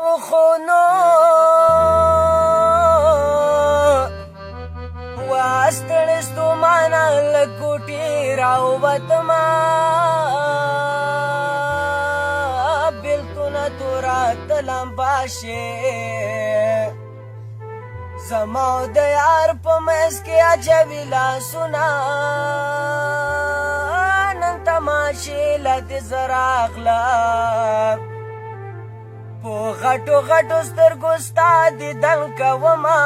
خونو واستړستو معنا لکوټي راووتما بېلتونه تورا تلمباشې زما او د یار په منځ کې اچوي لاسونه نن تماشې له دې زه راغلم په غټو غټو سترګو ستا دیدن کومه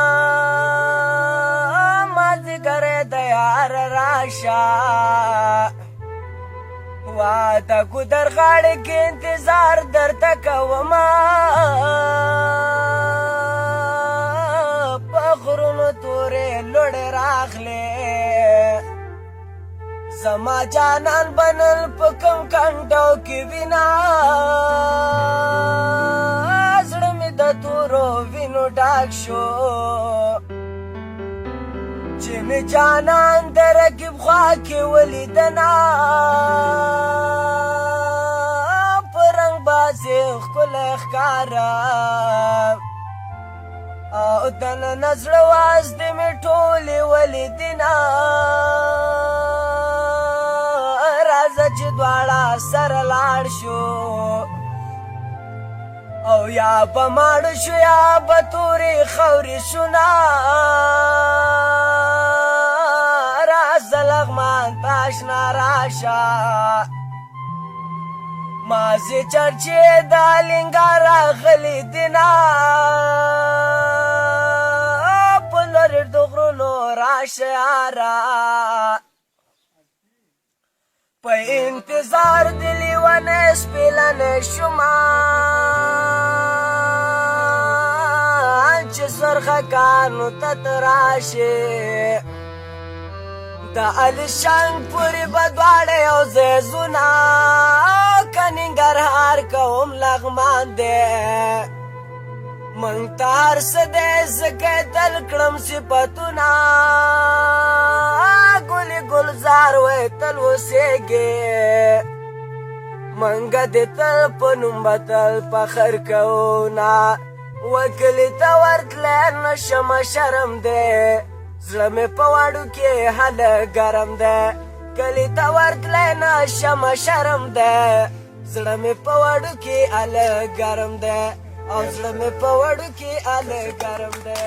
مازدیګری د یار راشه واده ګودر غاړې کې انتظار درته کومه په غرونو تورې لوړې راغلې زما جانان بنل په کوم کنډو کې وینا زړه مې د تورو وینو ډک شو چې مې جانان د رقیب خوا کې ولیدنه په رنګ بازې ښکلی ښکاره او دننه زړه وازدې مې ټولې ولیدنه راځه چې دواړه سره لاړ شو او یا به ماړه شو یا به تورې خاورې شونه راځه لغمان ته اشنا راشه مازې چرچې د لنګار راغلي دینه په لورې د غرونو راشه یاره په انتظار د لیونی سپېلنی شومه چې سرخکانو ته ته راشې د علیشنګ پورې به دواړه یو ځای ځونه که ننګرهار که هم لغمان دی موږ ته هر څه دی ځکه یې تل کړم صفتونه ګلې ګلزار وی تل اوسېږې منګه دې تل په نوم به تل فخر کوو نه وکلي ته ورتلی نشمه شرم دی زړه مې په واړو کې هله ګرم دی کلي ته ورتلی نشمه شرم دی زړه مې په واړو کې هله ګرم دی او زړه مې په واړو کې هله ګرم دی